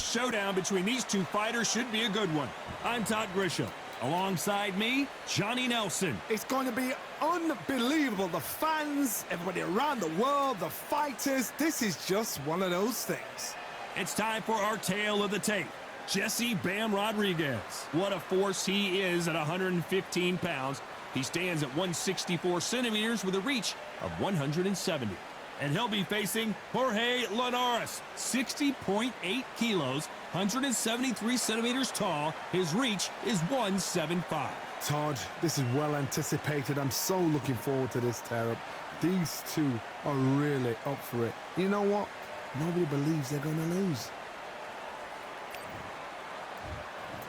showdown between these two fighters should be a good one. I'm Todd Grisham. Alongside me, Johnny Nelson. It's going to be unbelievable. The fans, everybody around the world, the fighters. This is just one of those things. It's time for our tale of the tape. Jesse Bam Rodriguez. What a force he is at 115 pounds. He stands at 164 centimeters with a reach of 170. And he'll be facing Jorge Linares, 60.8 kilos, 173 centimeters tall. His reach is 175. Todd, this is well anticipated. I'm so looking forward to this tear-up. These two are really up for it. You know what? Nobody believes they're going to lose.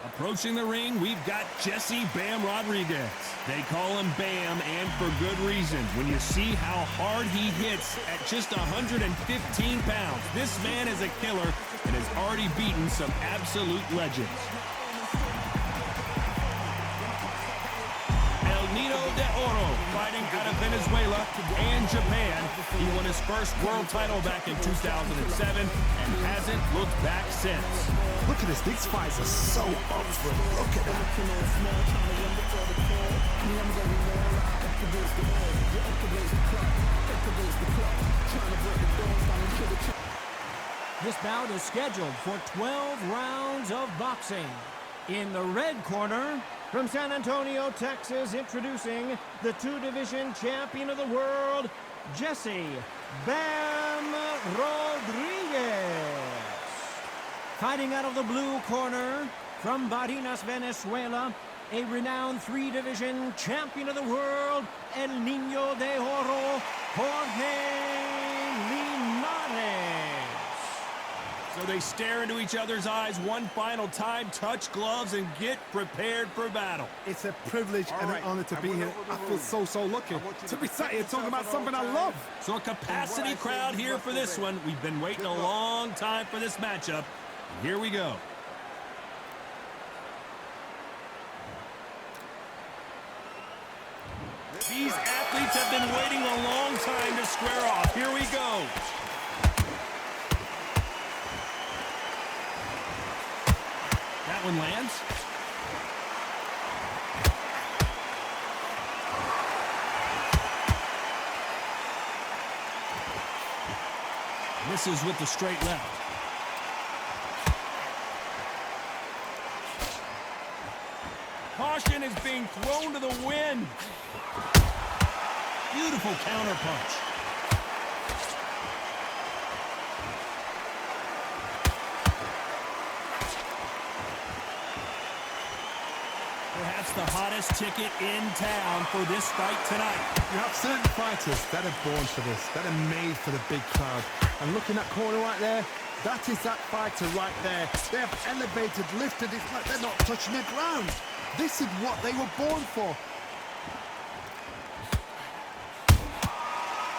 Approaching the ring, we've got Jesse Bam Rodriguez. They call him Bam, and for good reason. When you see how hard he hits at just 115 pounds, this man is a killer and has already beaten some absolute legends. El Nido de Oro, fighting out of Venezuela and Japan. He won his first world title back in 2007 and hasn't looked back since. Look at this. These fights are so up for it. Look at that. This bout is scheduled for 12 rounds of boxing. In the red corner, from San Antonio, Texas, introducing the two-division champion of the world, Jesse Bam Rodriguez. Fighting out of the blue corner, from Barinas, Venezuela, a renowned three-division champion of the world, El Niño de Oro, Jorge Linares. So they stare into each other's eyes one final time, touch gloves, and get prepared for battle. It's a privilege and an honor to be here. I feel so lucky to be sat here talking about something I love. So a capacity crowd here for this one. We've been waiting a long time for this matchup. Here we go. These athletes have been waiting a long time to square off. Here we go. That one lands. Misses with the straight left. Caution is being thrown to the wind. Beautiful counter punch. Perhaps the hottest ticket in town for this fight tonight. You have certain fighters that are born for this, that are made for the big crowd. And looking at that corner right there, that is that fighter right there. They have elevated, lifted, it's like they're not touching the ground. This is what they were born for.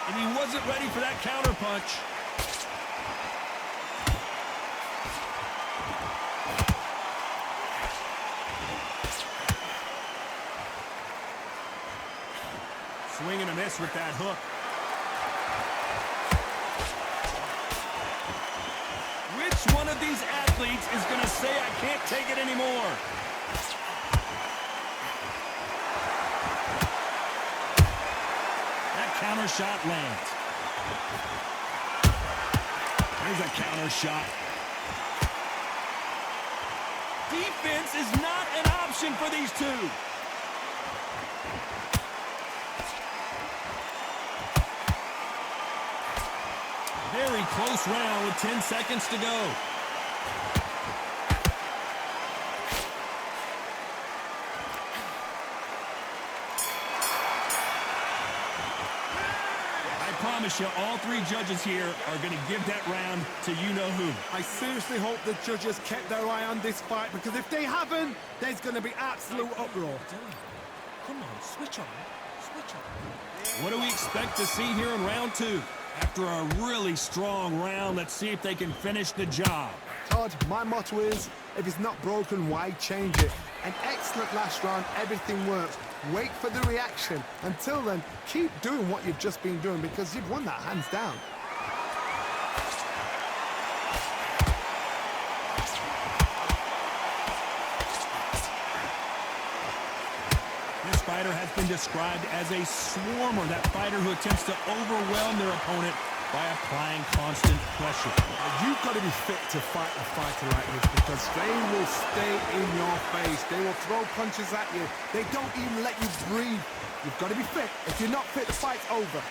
And he wasn't ready for that counter punch. Swing and a miss with that hook. Which one of these athletes is going to say, I can't take it anymore? Counter shot lands. There's a counter shot. Defense is not an option for these two. Very close round with 10 seconds to go. I promise you, all three judges here are going to give that round to you-know-who. I seriously hope the judges kept their eye on this fight, because if they haven't, there's going to be absolute uproar. Come on, switch on. Switch on. What do we expect to see here in round two? After a really strong round, let's see if they can finish the job. Todd, my motto is, if it's not broken, why change it? An excellent last round, everything works. Wait for the reaction. Until then, keep doing what you've just been doing, because you've won that hands down. fighter has been described as a swarmer, that fighter who attempts to overwhelm their opponent by applying constant pressure. You've got to be fit to fight a fighter like this because they will stay in your face. They will throw punches at you. They don't even let you breathe. You've got to be fit. If you're not fit, the fight's over.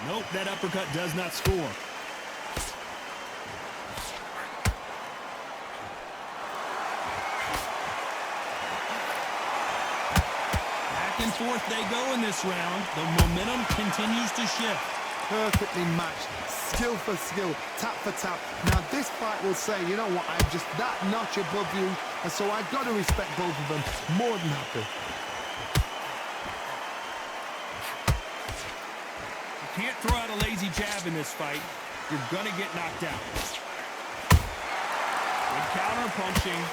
Nope, that uppercut does not score. Back and forth they go in this round. The momentum continues to shift. Perfectly matched, skill for skill, tap for tap. Now this fight will say, you know what, I'm just that notch above you, and so I've got to respect both of them more than happy. You can't throw out a lazy jab in this fight. You're gonna get knocked out. Good counter punching.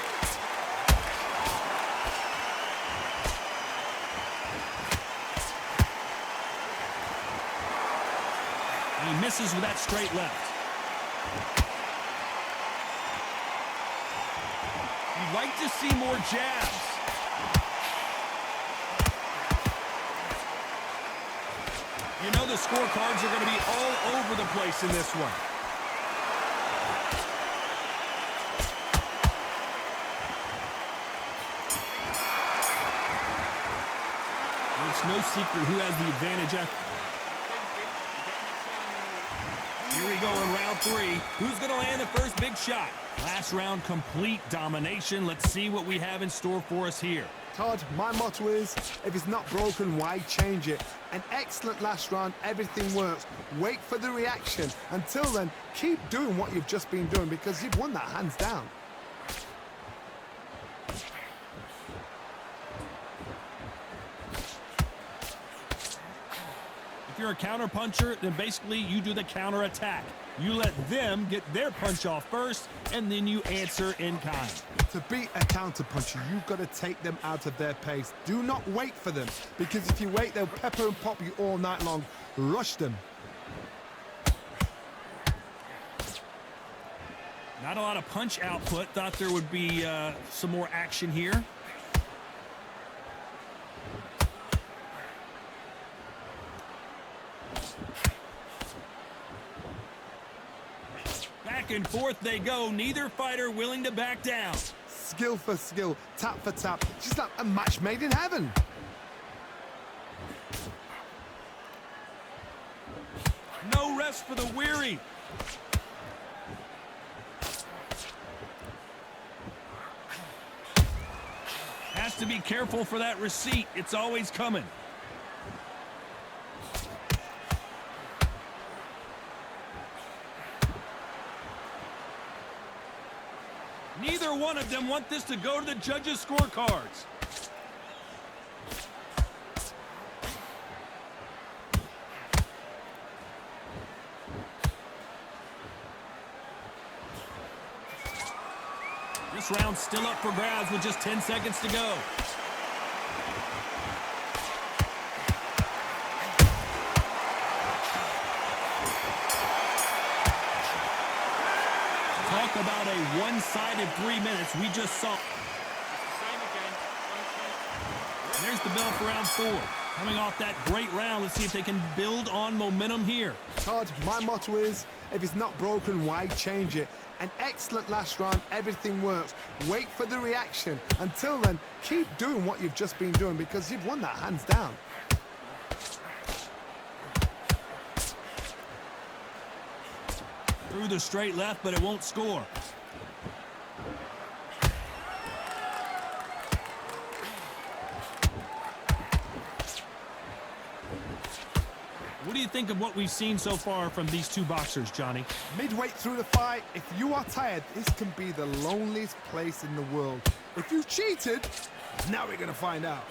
He misses with that straight left. You'd like to see more jabs. You know the scorecards are going to be all over the place in this one. It's no secret who has the advantage after. Here we go in round 3. Who's going to land the first big shot? Last round, complete domination. Let's see what we have in store for us here. Todd, my motto is, if it's not broken, why change it? An excellent last round, everything works. Wait for the reaction. Until then, keep doing what you've just been doing because you've won that hands down. If you're a counter puncher, then basically you do the counter attack. You let them get their punch off first, and then you answer in kind. To beat a counter puncher, you've got to take them out of their pace. Do not wait for them, because if you wait, they'll pepper and pop you all night long. Rush them. Not a lot of punch output. Thought there would be some more action here. Back and forth they go. Neither fighter willing to back down. Skill for skill, tap for tap. Just like a match made in heaven. No rest for the weary. Has to be careful for that receipt. It's always coming. Neither one of them want this to go to the judges' scorecards. This round's still up for grabs with just 10 seconds to go. Talk about a one-sided 3 minutes we just saw. And there's the bell for round 4. Coming off that great round, let's see if they can build on momentum here. Todd, my motto is, if it's not broken, why change it? An excellent last round, everything works. Wait for the reaction. Until then, keep doing what you've just been doing because you've won that hands down. Through the straight left, but it won't score. What do you think of what we've seen so far from these two boxers, Johnny? Midway through the fight, if you are tired, this can be the loneliest place in the world. If you cheated, now we're going to find out.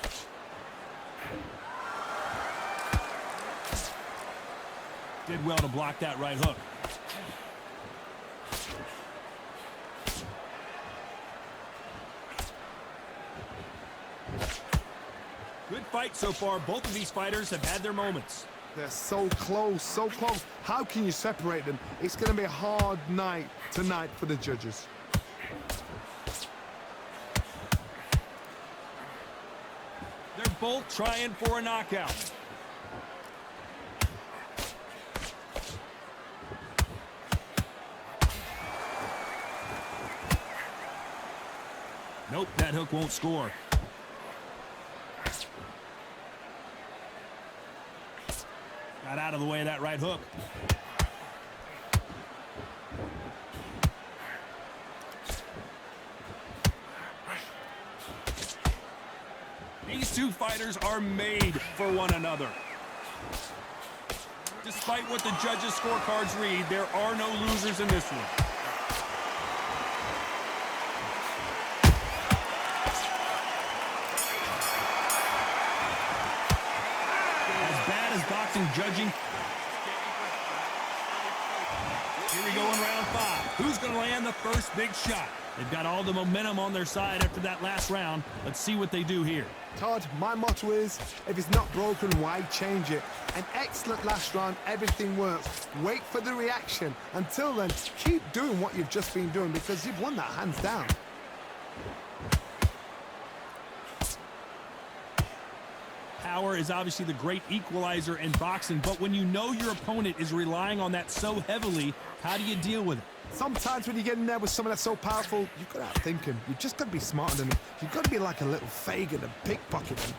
Did well to block that right hook. Good fight so far. Both of these fighters have had their moments. They're so close, so close. How can you separate them? It's going to be a hard night tonight for the judges. both trying for a knockout. Nope, that hook won't score. Got out of the way of that right hook. These two fighters are made for one another. Despite what the judges' scorecards read, there are no losers in this one. Boxing judging. Here we go in round 5. Who's going to land the first big shot? They've got all the momentum on their side after that last round. Let's see what they do here. Todd, my motto is, if it's not broken, why change it? An excellent last round, everything works. Wait for the reaction. Until then, keep doing what you've just been doing because you've won that hands down. Power is obviously the great equalizer in boxing, but when you know your opponent is relying on that so heavily, how do you deal with it? Sometimes when you get in there with someone that's so powerful, you've got to outthink him. You've just got to be smarter than him. You've got to be like a little Fagin and pickpocket him.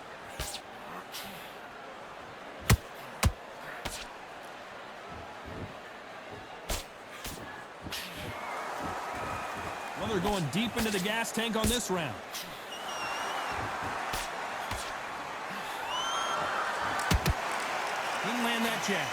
Well, they're going deep into the gas tank on this round. Didn't land that jab.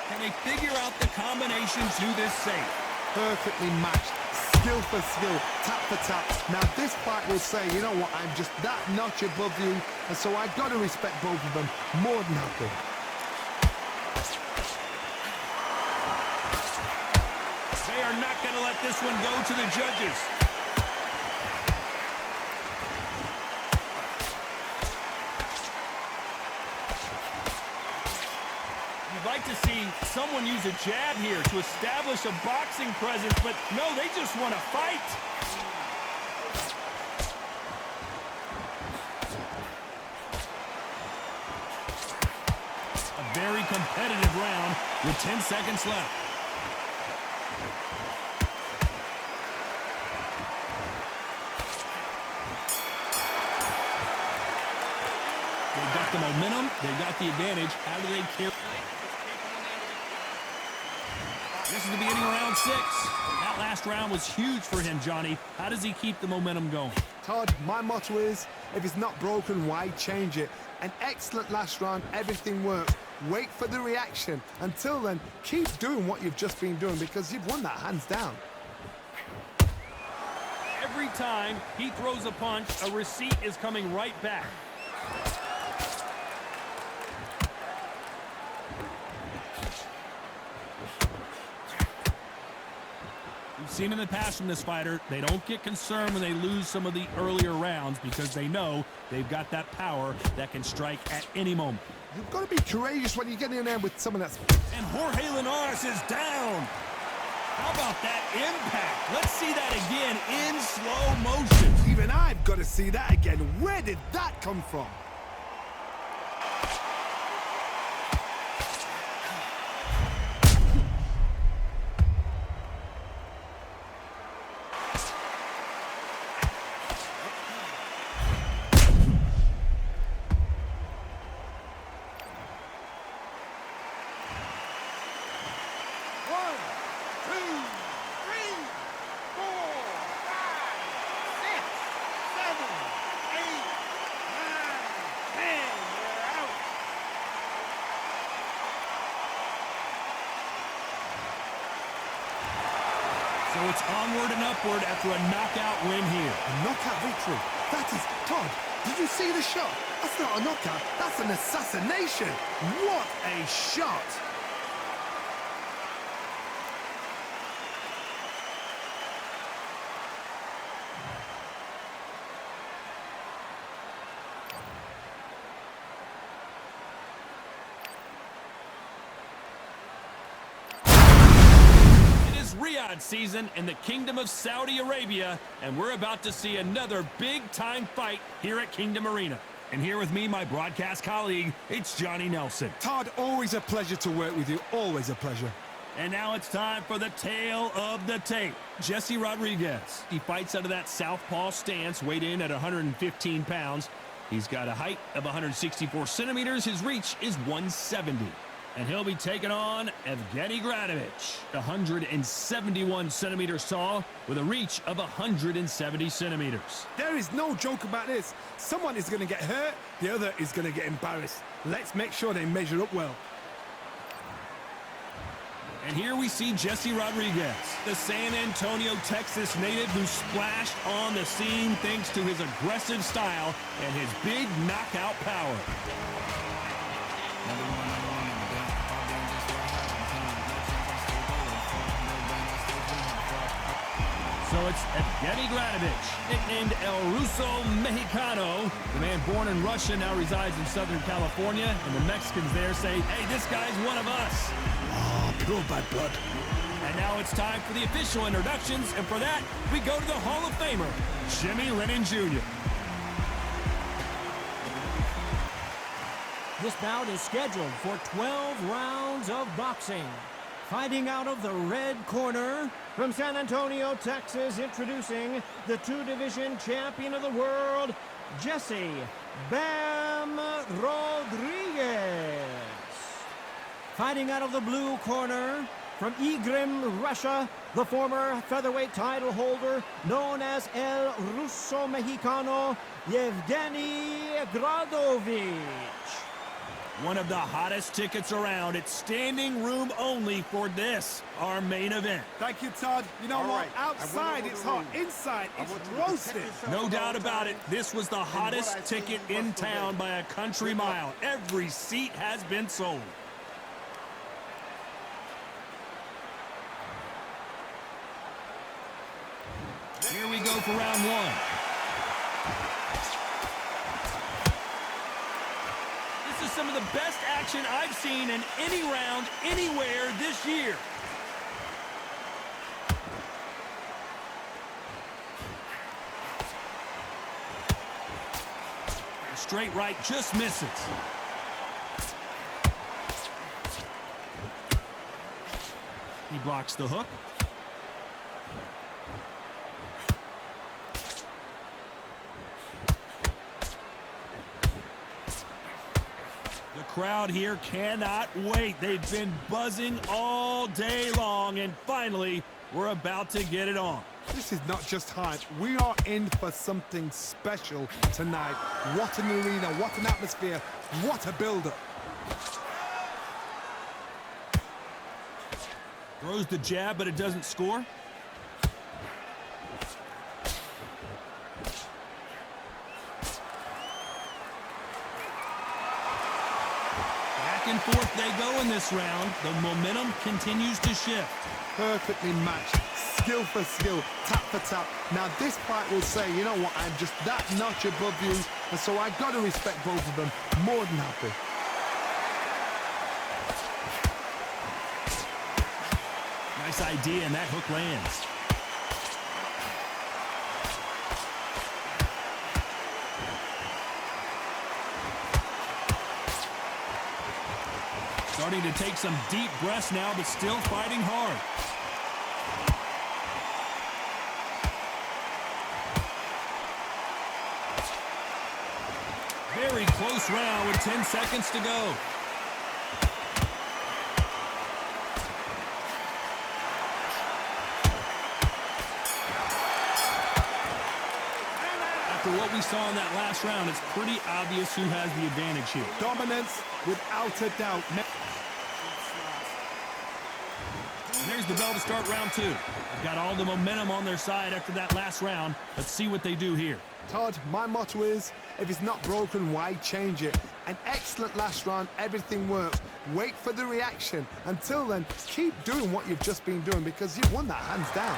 Can they figure out the combination to this safe? Perfectly matched, skill for skill, tap for tap. Now this fight will say, you know what, I'm just that notch above you, and so I've got to respect both of them more than happy. They are not going to let this one go to the judges. You'd like to see someone use a jab here to establish a boxing presence, but no, they just want to fight. A very competitive round with 10 seconds left. They've got the momentum. They've got the advantage. How do they carry? This is the beginning of round 6. That last round was huge for him, Johnny. How does he keep the momentum going? Todd, my motto is, if it's not broken, why change it? An excellent last round, everything works. Wait for the reaction. Until then, keep doing what you've just been doing because you've won that hands down. Every time he throws a punch, a receipt is coming right back. We've seen in the past from this fighter, they don't get concerned when they lose some of the earlier rounds because they know they've got that power that can strike at any moment. You've got to be courageous when you get in there with someone that's... And Jorge Linares is down. How about that impact? Let's see that again in slow motion. Even I've got to see that again. Where did that come from? So it's onward and upward after a knockout win here. A knockout victory. That is... Todd, did you see the shot? That's not a knockout. That's an assassination. What a shot. odd season in the Kingdom of Saudi Arabia, and we're about to see another big-time fight here at Kingdom Arena. And here with me, my broadcast colleague, it's Johnny Nelson. Todd, always a pleasure to work with you. Always a pleasure. And now it's time for the tale of the tape. Jesse Rodriguez. He fights out of that southpaw stance, weighed in at 115 pounds. He's got a height of 164 centimeters. His reach is 170. And he'll be taking on Evgeny Gradovich, 171 centimeters tall with a reach of 170 centimeters. There is no joke about this. Someone is going to get hurt, the other is going to get embarrassed. Let's make sure they measure up well. And here we see Jesse Rodriguez, the San Antonio, Texas native who splashed on the scene thanks to his aggressive style and his big knockout power. So it's Evgeny Gradovich, nicknamed El Ruso Mexicano. The man born in Russia now resides in Southern California, and the Mexicans there say, hey, this guy's one of us. Oh, pure bad blood. And now it's time for the official introductions, and for that, we go to the Hall of Famer, Jimmy Lennon Jr. This bout is scheduled for 12 rounds of boxing. Fighting out of the red corner, from San Antonio, Texas, introducing the two-division champion of the world, Jesse Bam Rodriguez. Fighting out of the blue corner, from Igrim, Russia, the former featherweight title holder, known as El Ruso Mexicano, Evgeny Gradovich. One of the hottest tickets around. It's standing room only for this, our main event. Thank you, Todd. You know what? Outside it's hot. Inside it's roasted. No doubt about it. This was the hottest ticket in town by a country mile. Every seat has been sold. Here we go for round one. This is some of the best action I've seen in any round, anywhere this year. Straight right just misses. He blocks the hook. The crowd here cannot wait. They've been buzzing all day long, and finally, we're about to get it on. This is not just hype. We are in for something special tonight. What an arena, what an atmosphere, what a build-up. Throws the jab, but it doesn't score. Back and forth they go in this round. The momentum continues to shift. Perfectly matched, skill for skill, tap for tap. Now this fight will say, you know what, I'm just that notch above you, and so I got to respect both of them. More than happy. Nice idea, and that hook lands. Starting to take some deep breaths now, but still fighting hard. Very close round with 10 seconds to go. After what we saw in that last round, it's pretty obvious who has the advantage here. Dominance without a doubt. And there's the bell to start round two. They've got all the momentum on their side after that last round. Let's see what they do here. Todd, my motto is, if it's not broken, why change it? An excellent last round, everything works. Wait for the reaction. Until then, keep doing what you've just been doing because you've won that hands down.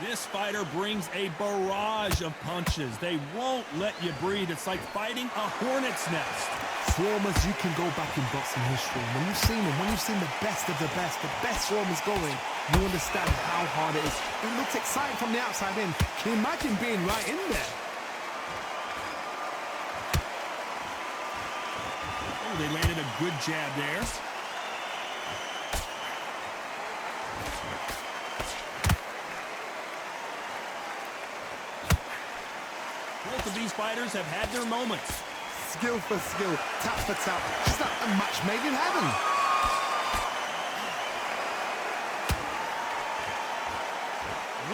This fighter brings a barrage of punches. They won't let you breathe. It's like fighting a hornet's nest. Swarmers, you can go back in boxing history. When you've seen them, when you've seen the best swarmers going, you understand how hard it is. It looks exciting from the outside in. Can you imagine being right in there? Oh, they landed a good jab there. Both of these fighters have had their moments. Skill for skill, tap for tap. Just like a match made in heaven.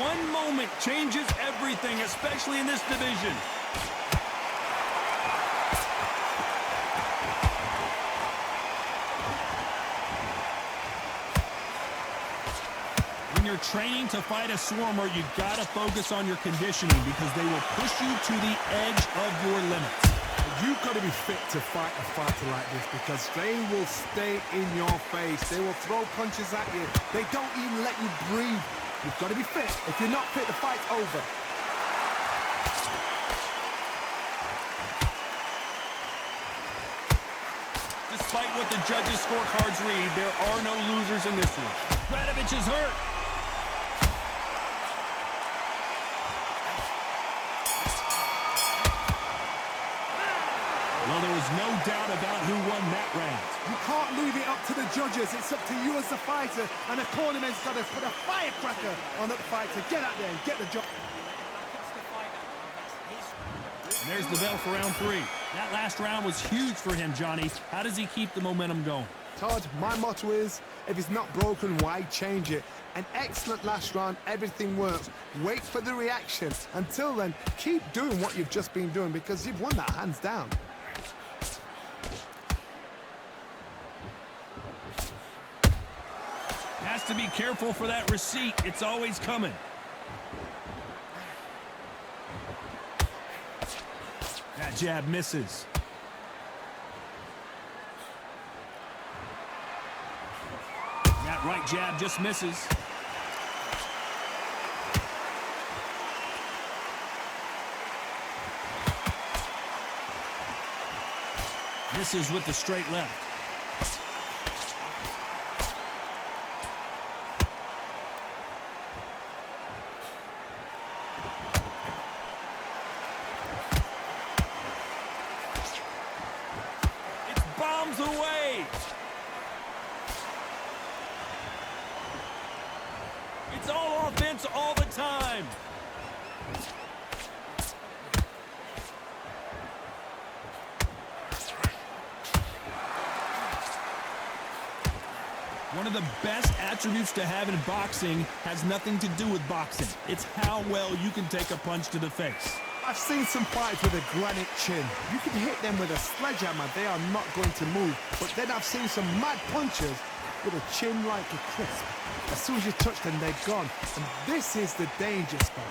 One moment changes everything, especially in this division. When you're training to fight a swarmer, you gotta focus on your conditioning because they will push you to the edge of your limits. You've got to be fit to fight a fighter like this because they will stay in your face. They will throw punches at you. They don't even let you breathe. You've got to be fit. If you're not fit, the fight's over. Despite what the judges' scorecards read, there are no losers in this one. Radovich is hurt. Well, there was no doubt about who won that round. You can't leave it up to the judges. It's up to you as the fighter. And the cornerman's got to put a firecracker on that fighter. Get out there and get the job. And there's the bell for round 3. That last round was huge for him, Johnny. How does he keep the momentum going? Todd, my motto is, if it's not broken, why change it? An excellent last round, everything works. Wait for the reaction. Until then, keep doing what you've just been doing because you've won that hands down. Has to be careful for that receipt. It's always coming. That jab misses. That right jab just misses. Misses with the straight left. Bombs away. It's all offense all the time. One of the best attributes to have in boxing has nothing to do with boxing. It's how well you can take a punch to the face. I've seen some fights with a granite chin. You can hit them with a sledgehammer, they are not going to move. But then I've seen some mad punchers with a chin like a crisp. As soon as you touch them, they're gone. And this is the danger spot.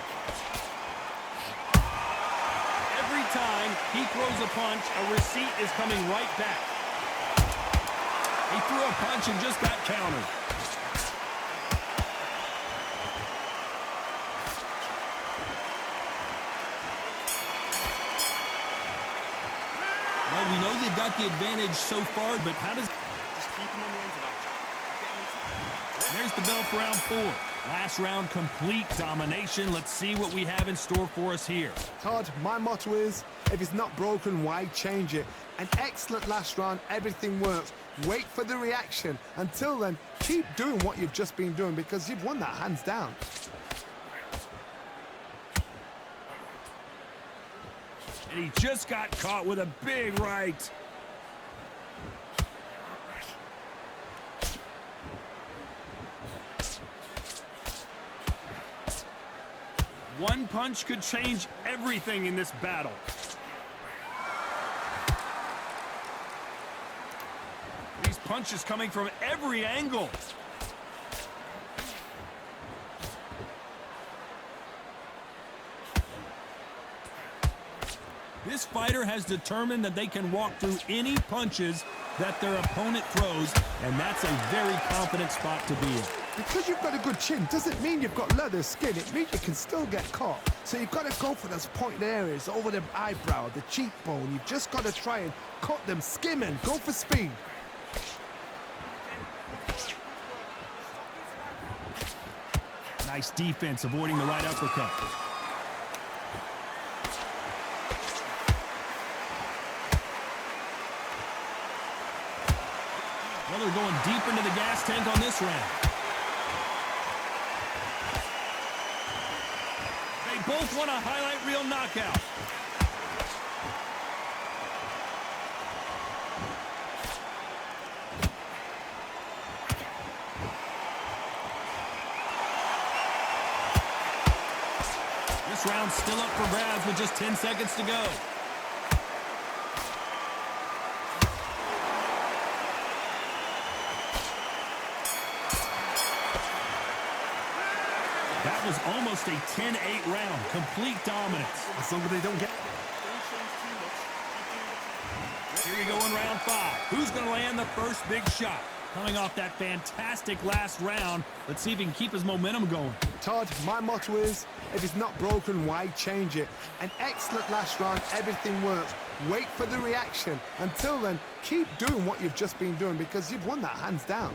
Every time he throws a punch, a receipt is coming right back. He threw a punch and just got countered. Well, we know they've got the advantage so far, but how does... Just keep them on the end of it. There's the bell for round 4. Last round, complete domination. Let's see what we have in store for us here. Todd, my motto is, if it's not broken, why change it? An excellent last round, everything works. Wait for the reaction. Until then, keep doing what you've just been doing because you've won that hands down. And he just got caught with a big right. One punch could change everything in this battle. These punches coming from every angle. This fighter has determined that they can walk through any punches that their opponent throws, and that's a very confident spot to be in. Because you've got a good chin doesn't mean you've got leather skin. It means you can still get caught. So you've got to go for those pointed areas, over the eyebrow, the cheekbone. You've just got to try and cut them, skim and go for speed. Nice defense, avoiding the right uppercut. Well, they're going deep into the gas tank on this round. They both want a highlight reel knockout. This round's still up for grabs with just 10 seconds to go. That was almost a 10-8 round. Complete dominance. As long as they don't get... Here you go in round 5. Who's going to land the first big shot? Coming off that fantastic last round, let's see if he can keep his momentum going. Todd, my motto is, if it's not broken, why change it? An excellent last round, everything works. Wait for the reaction. Until then, keep doing what you've just been doing because you've won that hands down.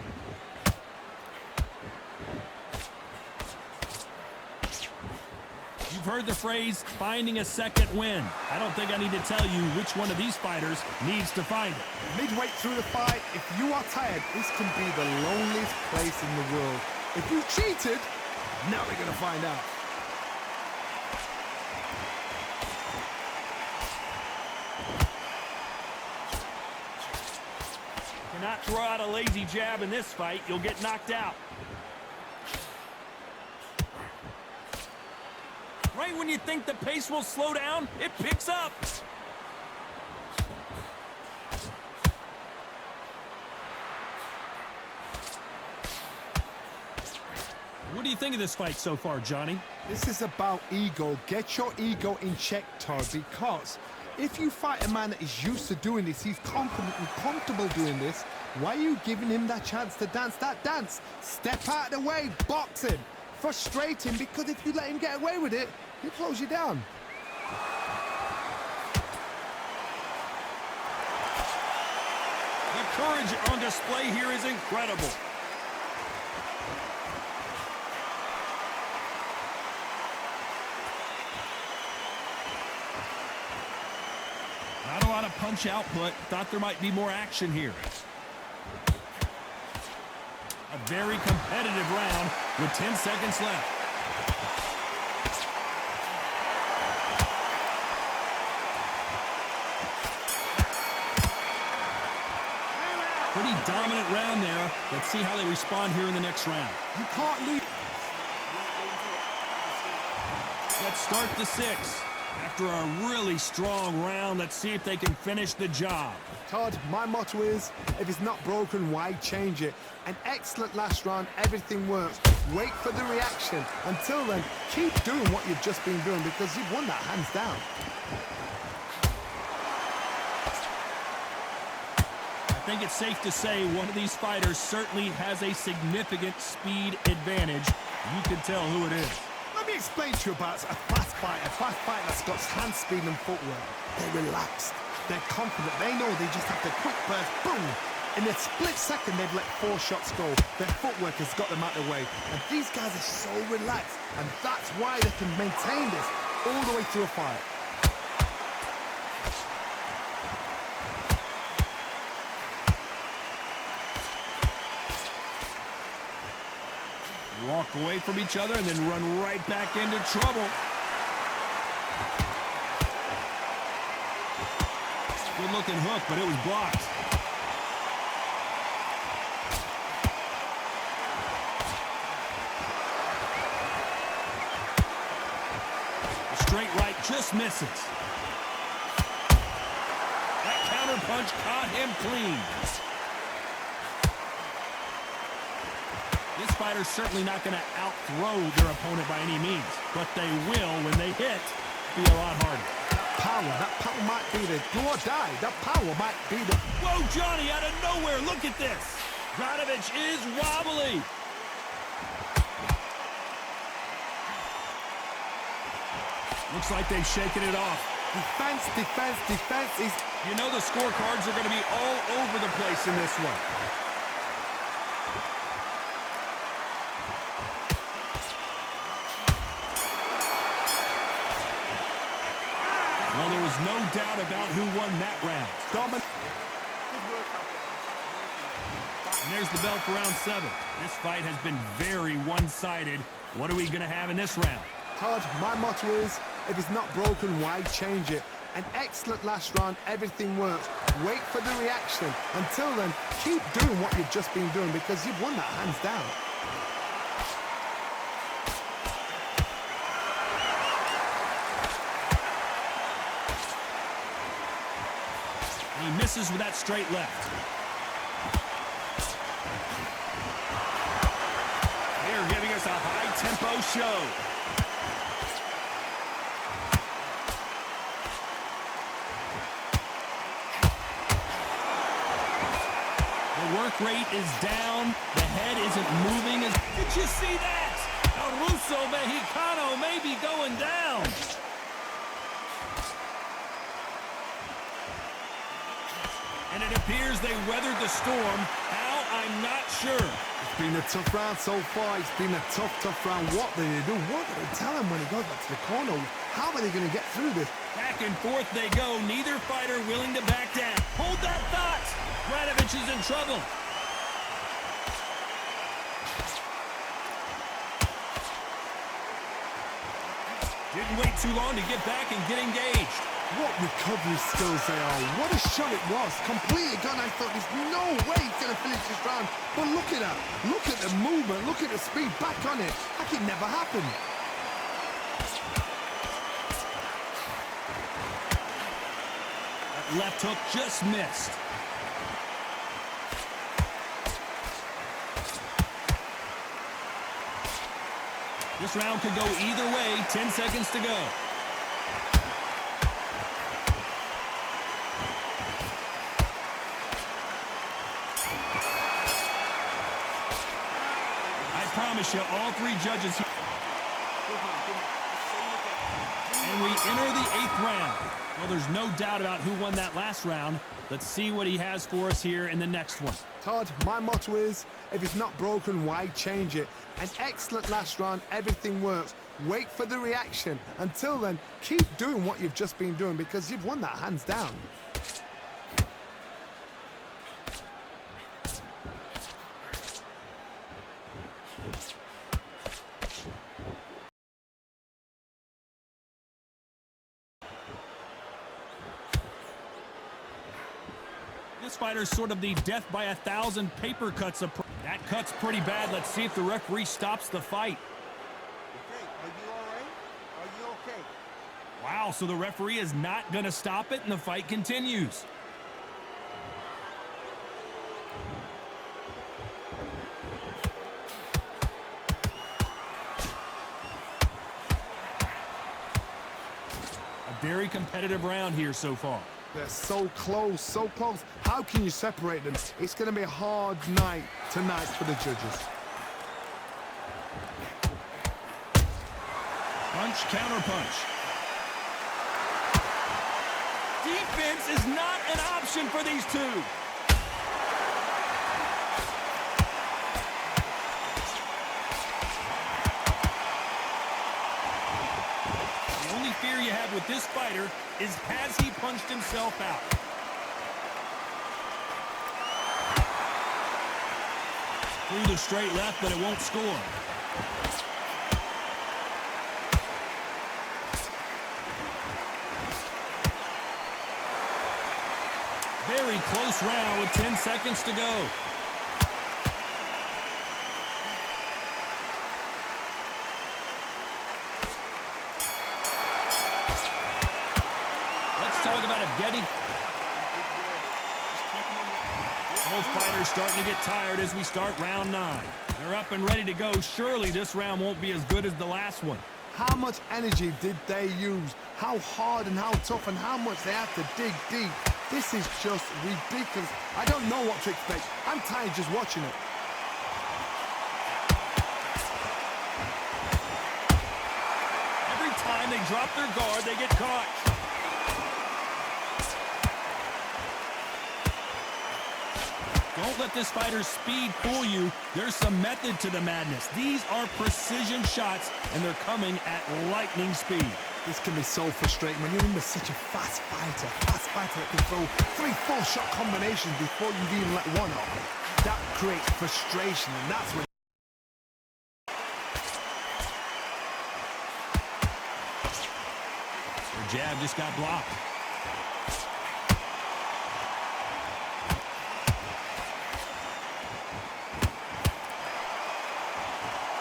You've heard the phrase, finding a second win. I don't think I need to tell you which one of these fighters needs to find it. Midway through the fight, if you are tired, this can be the loneliest place in the world. If you cheated, now we're going to find out. Cannot throw out a lazy jab in this fight. You'll get knocked out. Right when you think the pace will slow down, it picks up. What do you think of this fight so far, Johnny? This is about ego. Get your ego in check, Todd, because if you fight a man that is used to doing this, he's confident and comfortable doing this, why are you giving him that chance to dance that dance? Step out of the way, box him. Frustrating, because if you let him get away with it, he'll close you down. The courage on display here is incredible. Not a lot of punch output. Thought there might be more action here. A very competitive round with 10 seconds left. Pretty dominant round there. Let's see how they respond here in the next round. You can't lose. Let's start the 6th. After a really strong round, let's see if they can finish the job. Todd, my motto is, if it's not broken, why change it? An excellent last round, everything works. Wait for the reaction. Until then, keep doing what you've just been doing because you've won that hands down. I think it's safe to say one of these fighters certainly has a significant speed advantage. You can tell who it is. Let me explain to you about a fast fighter that's got hand speed and footwork. They're relaxed, they're confident, they know they just have to quick burst, boom! In a split second, they've let 4 shots go. Their footwork has got them out of the way. And these guys are so relaxed, and that's why they can maintain this all the way through a fight. Walk away from each other and then run right back into trouble. Good looking hook, but it was blocked. The straight right just misses. That counter punch caught him clean. This fighter's certainly not going to out-throw their opponent by any means, but they will, when they hit, be a lot harder. That power might be the do or die. That power might be the... Whoa, Johnny, out of nowhere. Look at this. Radovich is wobbly. Looks like they've shaken it off. Defense is... You know the scorecards are going to be all over the place in this one. Well, there was no doubt about who won that round. And there's the bell for round 7. This fight has been very one-sided. What are we going to have in this round? Todd, my motto is, if it's not broken, why change it? An excellent last round, everything works. Wait for the reaction. Until then, keep doing what you've just been doing because you've won that hands down. And he misses with that straight left. They're giving us a high-tempo show. Work rate is down. The head isn't moving. Did you see that? El Ruso Mexicano may be going down. And it appears they weathered the storm. How? I'm not sure. It's been a tough round so far. It's been a tough round. What do they do? What do they tell him when he goes back to the corner? How are they going to get through this? Back and forth they go. Neither fighter willing to back down. Hold that thought. Radovich is in trouble. Didn't wait too long to get back and get engaged. What recovery skills they are. What a shot it was. Completely gone. I thought there's no way he's going to finish this round. But look at that. Look at the movement. Look at the speed. Back on it. Like it never happened. That left hook just missed. This round could go either way. 10 seconds to go. I promise you, all three judges here. And we enter the 8th round. Well, there's no doubt about who won that last round. Let's see what he has for us here in the next one. Todd, my motto is, if it's not broken, why change it? An excellent last round, everything works. Wait for the reaction. Until then, keep doing what you've just been doing because you've won that hands down. This fighter's sort of the death by 1,000 paper cuts approach. That cut's pretty bad. Let's see if the referee stops the fight. Okay, are you all right? Are you okay? Wow, so the referee is not going to stop it and the fight continues. A very competitive round here so far. They're so close, so close. How can you separate them? It's going to be a hard night tonight for the judges. Punch, counter punch. Defense is not an option for these two. The only fear you have with this fighter is has he punched himself out? Through the straight left, but it won't score. Very close round with 10 seconds to go. Talk about a deadly. Both fighters starting to get tired as we start round 9. They're up and ready to go. Surely this round won't be as good as the last one. How much energy did they use? How hard and how tough and how much they had to dig deep. This is just ridiculous. I don't know what to expect. I'm tired just watching it. Every time they drop their guard, they get caught. Don't let this fighter's speed fool you. There's some method to the madness. These are precision shots, and they're coming at lightning speed. This can be so frustrating when you're in with such a fast fighter that can throw 3-4 shot combinations before you've even let one off. That creates frustration, and that's when... Their jab just got blocked.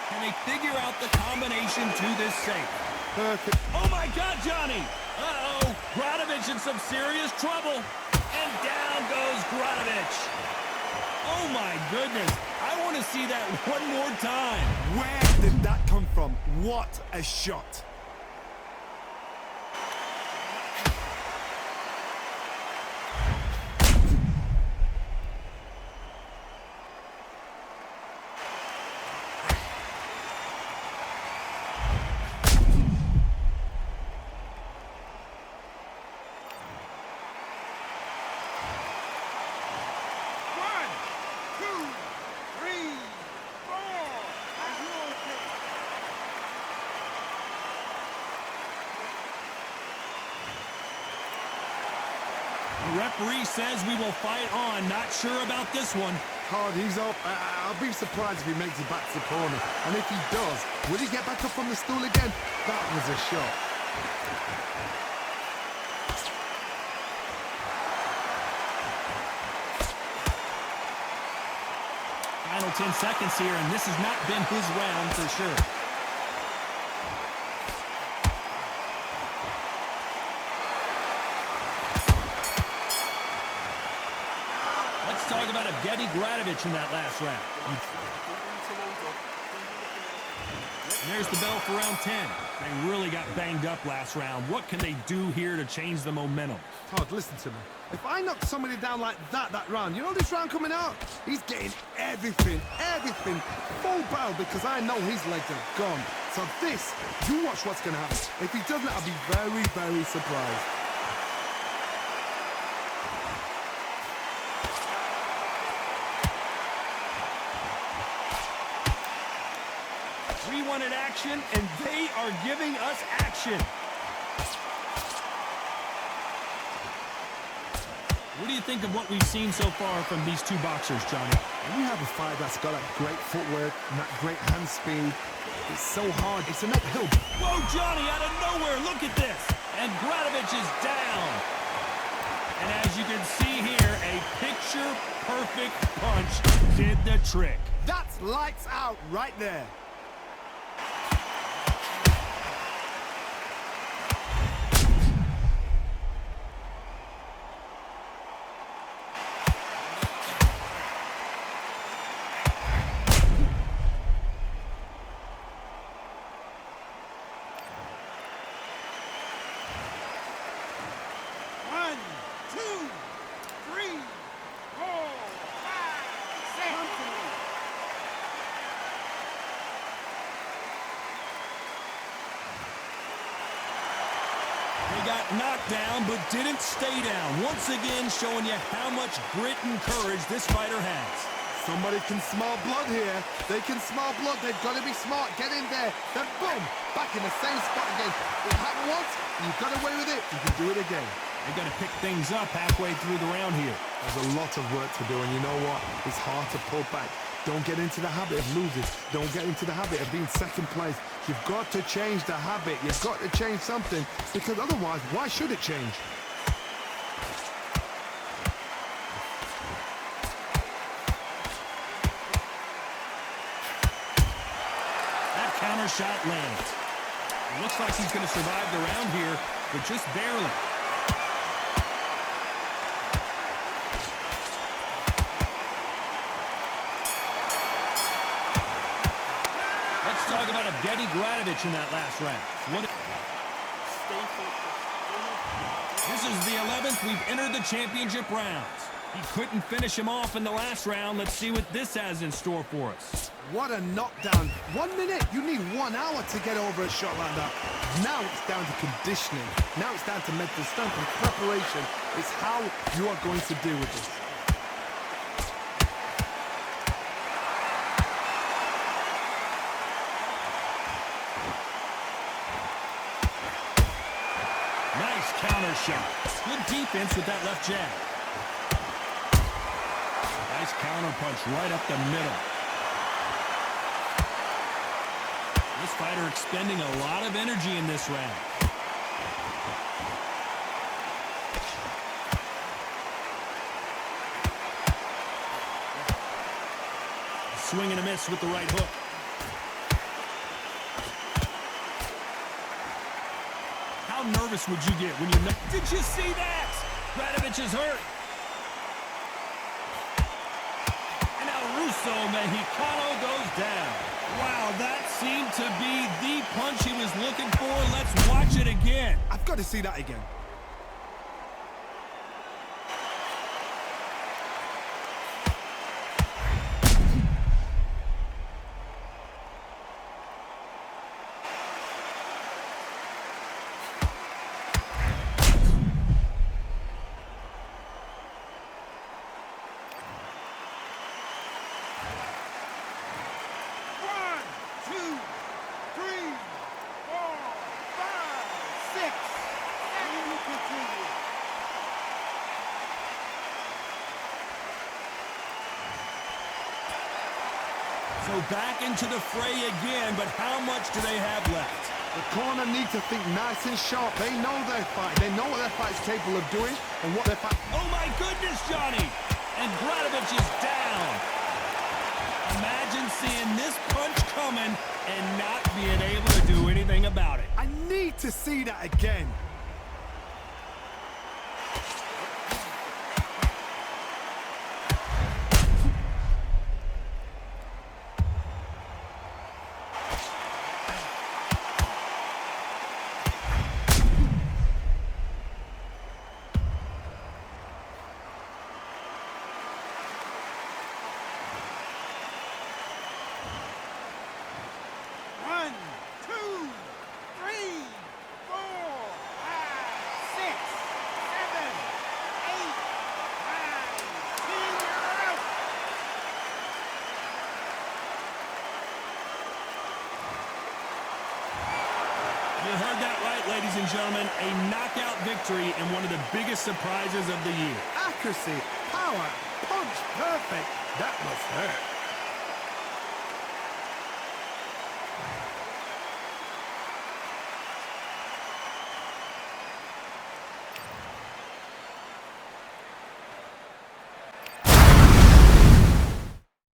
Can they figure out the combination to this safe? Perfect. Oh, my God, Johnny! Uh-oh, Gradovic in some serious trouble. And down goes Gradovic. Oh, my goodness. I want to see that one more time. Where did that come from? What a shot. The referee says we will fight on. Not sure about this one. Hard, he's up. I'll be surprised if he makes it back to the corner. And if he does, will he get back up on the stool again? That was a shot. Final 10 seconds here, and this has not been his round for sure. Talk about Evgeny Gradovic in that last round. And there's the bell for round 10. They really got banged up last round. What can they do here to change the momentum? Todd, listen to me. If I knock somebody down like that round, you know this round coming out? He's getting everything, full barrel, because I know his legs are gone. So this, you watch what's going to happen. If he doesn't, I'll be very, very surprised. 3-1 in action, and they are giving us action. What do you think of what we've seen so far from these two boxers, Johnny? When you have a fight that's got that great footwork and that great hand speed, it's so hard. It's an uphill. Whoa, Johnny, out of nowhere. Look at this. And Gradovic is down. And as you can see here, a picture-perfect punch did the trick. That's lights out right there. Got knocked down, but didn't stay down. Once again, showing you how much grit and courage this fighter has. Somebody can smell blood here. They can smell blood. They've got to be smart. Get in there. Then boom, back in the same spot again. It happened once. You got away with it. You can do it again. They got to pick things up halfway through the round here. There's a lot of work to do, and you know what? It's hard to pull back. Don't get into the habit of losing. Don't get into the habit of being second place. You've got to change the habit. You've got to change something, because otherwise, why should it change? That counter shot lands. It looks like he's going to survive the round here, but just barely. talk about Evgeny Gradovich in that last round. Stay focused. This is the 11th we've entered the championship rounds. He couldn't finish him off in the last round. Let's see what this has in store for us. What a knockdown. 1 minute, you need 1 hour to get over a shot like that. Now it's down to conditioning. Now it's down to mental strength and preparation. It's how you are going to deal with this. Nice counter shot. Good defense with that left jab. Nice counter punch right up the middle. This fighter expending a lot of energy in this round. Swing and a miss with the right hook. How nervous would you get when you know? Did you see that? Gradovich is hurt. And now Russo Mexicano goes down. Wow, that seemed to be the punch he was looking for. Let's watch it again. I've got to see that again. So back into the fray again, but how much do they have left? The corner needs to think nice and sharp. They know their fight. They know what their fight's capable of doing and what their fight... Oh my goodness, Johnny! And Gradovich is down. Imagine seeing this punch coming and not being able to do anything about it. I need to see that again. You heard that right, ladies and gentlemen. A knockout victory and one of the biggest surprises of the year. Accuracy, power, punch, perfect. That must hurt.